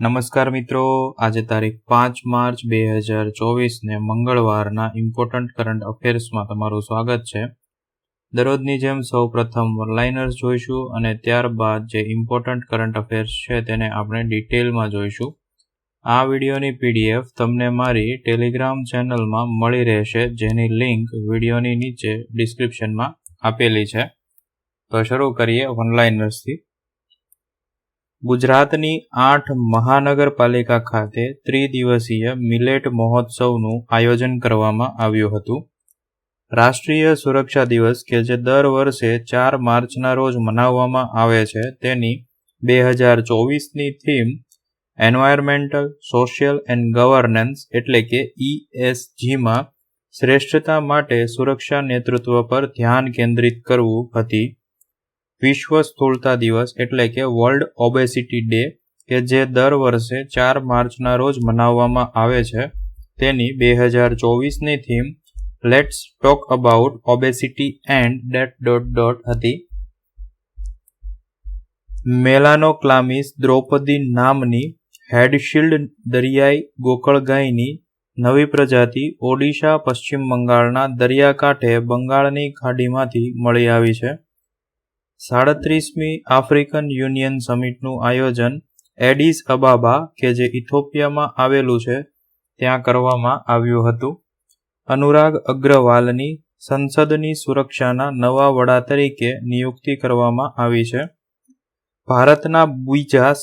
નમસ્કાર મિત્રો, આજે તારીખ 5 માર્ચ 2024 ને મંગળવારના ઇમ્પોર્ટન્ટ કરંટ અફેર્સમાં તમારું સ્વાગત છે. દરરોજની જેમ સૌ પ્રથમ વનલાઇનર્સ જોઈશું અને ત્યારબાદ જે ઇમ્પોર્ટન્ટ કરંટ અફેર્સ છે તેને આપણે ડિટેલમાં જોઈશું. આ વિડીયોની પીડીએફ તમને મારી ટેલિગ્રામ ચેનલમાં મળી રહેશે, જેની લિંક વિડીયોની નીચે ડિસ્ક્રિપ્શનમાં આપેલી છે. તો શરૂ કરીએ વનલાઇનર્સથી. ગુજરાતની 8 મહાનગરપાલિકા ખાતે ત્રિદિવસીય મિલેટ મહોત્સવનું આયોજન કરવામાં આવ્યું હતું. રાષ્ટ્રીય સુરક્ષા દિવસ કે જે દર વર્ષે 4 માર્ચના રોજ મનાવવામાં આવે છે, તેની 2024ની theme environmental, social and governance એટલે કે ESGમાં શ્રેષ્ઠતા માટે સુરક્ષા નેતૃત્વ પર ધ્યાન કેન્દ્રિત કરવું હતી. વિશ્વ સ્થૂળતા દિવસ એટલે કે વર્લ્ડ ઓબેસિટી ડે કે જે દર વર્ષે 4 માર્ચના રોજ મનાવવામાં આવે છે, તેની 2024ની theme let's talk about obesity and ... હતી. મેલાનોક્લામિસ દ્રૌપદી નામની હેડશીલ્ડ દરિયાઈ ગોકળગાયની નવી પ્રજાતિ ઓડિશા પશ્ચિમ બંગાળના દરિયાકાંઠે બંગાળની ખાડીમાંથી મળી આવી છે. 37મી આફ્રિકન યુનિયન સમિટનું આયોજન એડિસ અબાબા કે જે ઇથોપિયામાં આવેલું છે ત્યાં કરવામાં આવ્યું હતું. અનુરાગ અગ્રવાલની સંસદની સુરક્ષાના નવા વડા તરીકે નિયુક્તિ કરવામાં આવી છે. ભારતના બીજા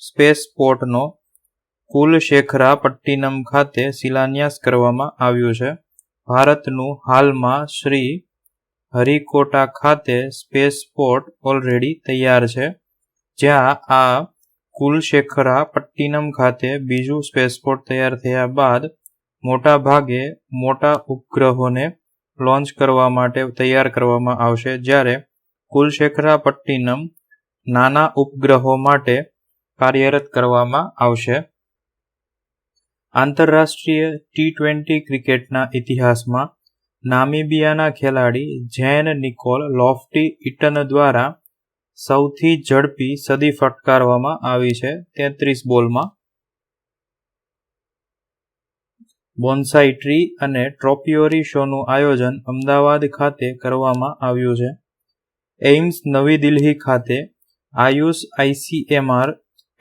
સ્પેસપોર્ટનો કુલશેખરા પટ્ટિનમ ખાતે શિલાન્યાસ કરવામાં આવ્યું છે. ભારતનું હાલમાં શ્રી હરિકોટા ખાતે સ્પેસપોર્ટ ઓલરેડી તૈયાર છે, જ્યાં આ કુલશેખરા પટ્ટિનમ ખાતે બીજું સ્પેસપોર્ટ તૈયાર થયા બાદ મોટા ભાગે મોટા ઉપગ્રહોને લોન્ચ કરવા માટે તૈયાર કરવામાં આવશે, જ્યારે કુલશેખરા પટ્ટિનમ નાના ઉપગ્રહો માટે કાર્યરત કરવામાં આવશે. આંતરરાષ્ટ્રીય T20 ક્રિકેટના ઇતિહાસમાં નામીબિયાના ખેલાડી જેન નિકોલ લોફ્ટી ઇટન દ્વારા સૌથી ઝડપી સદી ફટકારવામાં આવી છે 33 બોલમાં. બોન્સાઈ ટ્રી અને ટ્રોપિયોરી શોનું આયોજન અમદાવાદ ખાતે કરવામાં આવ્યું છે. એઇમ્સ નવી દિલ્હી ખાતે Ayush ICMR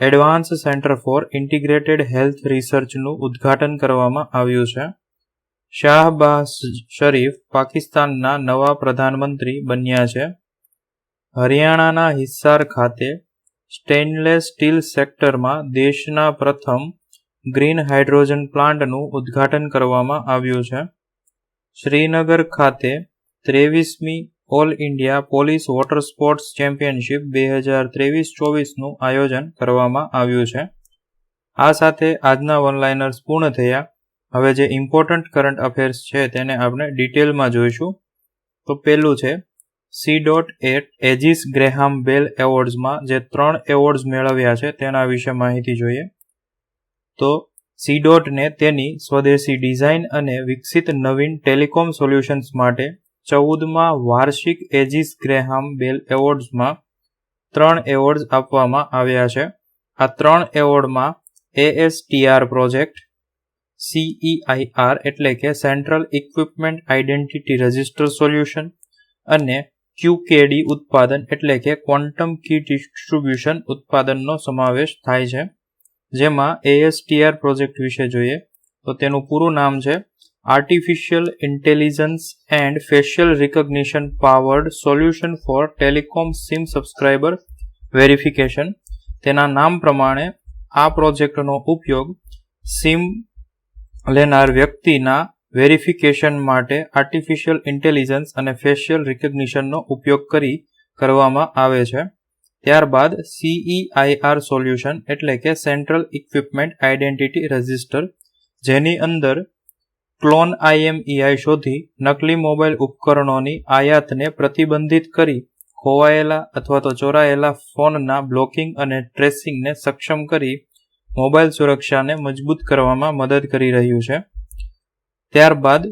advance centre for integrated health રિસર્ચનું ઉદ્ઘાટન કરવામાં આવ્યું છે. શાહબાઝ શરીફ પાકિસ્તાનના નવા પ્રધાનમંત્રી બન્યા છે. હરિયાણાના હિસાર ખાતે સ્ટેનલેસ સ્ટીલ સેક્ટરમાં દેશના પ્રથમ ગ્રીન હાઇડ્રોજન પ્લાન્ટનું ઉદ્ઘાટન કરવામાં આવ્યું છે. શ્રીનગર ખાતે 23મી all India police water sports championship 2023-24નું આયોજન કરવામાં આવ્યું છે. આ સાથે આજના વનલાઇનર્સ પૂર્ણ થયા. હવે જે ઇમ્પોર્ટન્ટ કરંટ અફેર્સ છે તેને આપણે ડિટેલમાં જોઈશું. તો પહેલું છે C.8 એજિસ ગ્રેહામ બેલ એવોર્ડ્સમાં જે 3 એવોર્ડ્સ મેળવ્યા છે તેના વિશે માહિતી જોઈએ. તો C.ને તેની સ્વદેશી ડિઝાઇન અને વિકસિત નવીન ટેલિકોમ સોલ્યુશન્સ માટે 14મા વાર્ષિક એજિસ ગ્રેહામ બેલ એવોર્ડ્સમાં 3 એવોર્ડ્સ આપવામાં આવ્યા છે. આ 3 એવોર્ડમાં ASTR પ્રોજેક્ટ, CEIR એટલે કે central equipment identity register solution અને QKD ઉત્પાદન એટલે કે ક્વોન્ટમ કી ડિસ્ટ્રીબ્યુશન ઉત્પાદનનો સમાવેશ થાય છે. જેમાં ASTR પ્રોજેક્ટ વિશે જોઈએ તો તેનું પૂરું નામ છે artificial intelligence and facial recognition powered solution four telecom sim subscriber verification. તેના નામ પ્રમાણે આ પ્રોજેક્ટનો ઉપયોગ સિમ લેનાર વ્યક્તિના વેરિફિકેશન માટે આર્ટિફિશિયલ ઇન્ટેલિજન્સ અને ફેશિયલ રિકગ્નિશનનો ઉપયોગ કરી કરવામાં આવે છે. ત્યારબાદ CEIR સોલ્યુશન એટલે કે સેન્ટ્રલ ઇક્વિપમેન્ટ આઇડેન્ટિટી રજિસ્ટર, જેની અંદર ક્લોન IMEI શોધી નકલી મોબાઈલ ઉપકરણોની આયાતને પ્રતિબંધિત કરી ખોવાયેલા અથવા તો ચોરાયેલા ફોનના બ્લોકિંગ અને ટ્રેસિંગને સક્ષમ કરી મોબાઈલ સુરક્ષાને મજબૂત કરવામાં મદદ કરી રહ્યું છે. ત્યારબાદ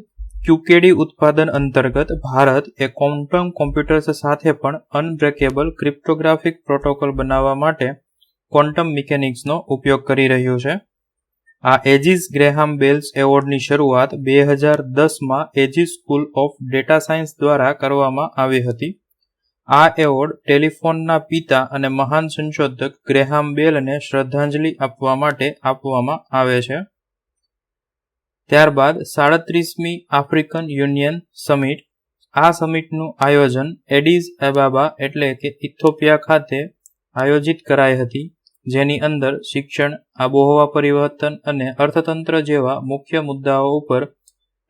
QKD ઉત્પાદન અંતર્ગત ભારત એ ક્વોન્ટમ કોમ્પ્યુટર્સ સાથે પણ અનબ્રેકેબલ ક્રિપ્ટોગ્રાફિક પ્રોટોકોલ બનાવવા માટે ક્વોન્ટમ મિકેનિક્સનો ઉપયોગ કરી રહ્યું છે. આ એજીસ ગ્રેહામ બેલ્સ એવોર્ડની શરૂઆત 2010માં Aegis school of data science દ્વારા કરવામાં આવી હતી. આ એવોર્ડ ટેલિફોનના પિતા અને મહાન સંશોધક ગ્રેહામ બેલને શ્રદ્ધાંજલિ આપવા માટે આપવામાં આવે છે. ત્યારબાદ 37મી આફ્રિકન યુનિયન સમિટ. આ સમિટનું આયોજન એડિસ એબાબા એટલે કે ઇથોપિયા ખાતે આયોજિત કરાઈ હતી, જેની અંદર શિક્ષણ, આબોહવા પરિવર્તન અને અર્થતંત્ર જેવા મુખ્ય મુદ્દાઓ ઉપર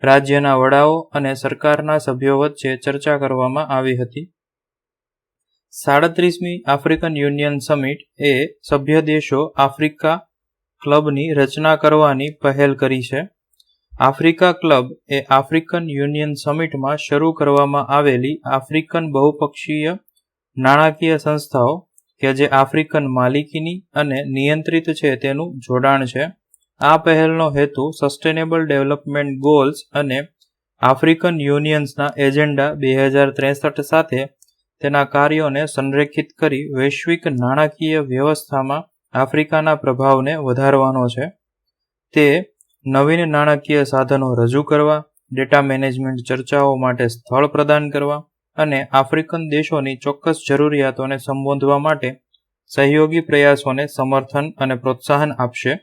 રાજ્યના વડાઓ અને સરકારના સભ્યો વચ્ચે ચર્ચા કરવામાં આવી હતી. 37મી આફ્રિકન યુનિયન સમિટ એ સભ્ય દેશો આફ્રિકા ક્લબની રચના કરવાની પહેલ કરી છે. આફ્રિકા ક્લબ એ આફ્રિકન યુનિયન સમિટમાં શરૂ કરવામાં આવેલી આફ્રિકન બહુપક્ષીય નાણાકીય સંસ્થાઓ કે જે આફ્રિકન માલિકીની અને નિયંત્રિત છે તેનું જોડાણ છે. આ પહેલનો હેતુ સસ્ટેનેબલ ડેવલપમેન્ટ ગોલ્સ અને આફ્રિકન યુનિયન્સના એજન્ડા 2063 સાથે તેના કાર્યોને સંરેખિત કરી વૈશ્વિક નાણાકીય વ્યવસ્થામાં આફ્રિકાના પ્રભાવને વધારવાનો છે. તે નવીન નાણાકીય સાધનો રજૂ કરવા, ડેટા મેનેજમેન્ટ ચર્ચાઓ માટે સ્થળ પ્રદાન કરવા અને આફ્રિકન દેશોની ચોક્કસ જરૂરિયાતોને સંબોધવા માટે સહયોગી પ્રયાસોને સમર્થન અને પ્રોત્સાહન આપશે.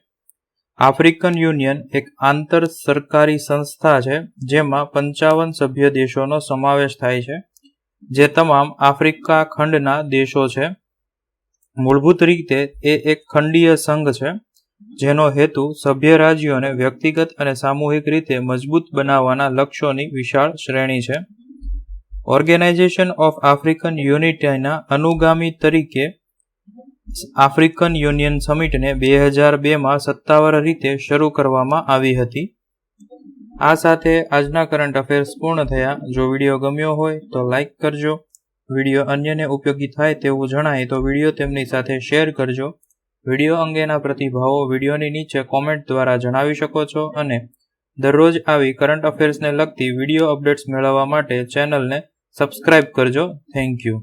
આફ્રિકન યુનિયન એક આંતર સરકારી સંસ્થા છે જેમાં 55 સભ્ય દેશોનો સમાવેશ થાય છે, જે તમામ આફ્રિકા ખંડના દેશો છે. મૂળભૂત રીતે એ એક ખંડીય સંઘ છે જેનો હેતુ સભ્ય રાજ્યોને વ્યક્તિગત અને સામૂહિક રીતે મજબૂત બનાવવાના લક્ષ્યોની વિશાળ શ્રેણી છે. ઓર્ગેનાઇઝેશન ઓફ આફ્રિકન યુનિટીના અનુગામી તરીકે આફ્રિકન યુનિયન સમિટને 2002માં સત્તાવાર રીતે શરૂ કરવામાં આવી હતી. આ સાથે આજના કરંટ અફેર્સ પૂર્ણ થયા. જો વિડીયો ગમ્યો હોય તો લાઇક કરજો. વિડીયો અન્યને ઉપયોગી થાય તેવું જણાય તો વિડીયો તેમની સાથે શેર કરજો. વિડીયો અંગેના પ્રતિભાવો વિડીયોની નીચે કોમેન્ટ દ્વારા જણાવી શકો છો અને દરરોજ આવી કરંટ અફેર્સને લગતી વિડીયો અપડેટ્સ મેળવવા માટે ચેનલને સબસ્ક્રાઇબ કરજો. Thank you.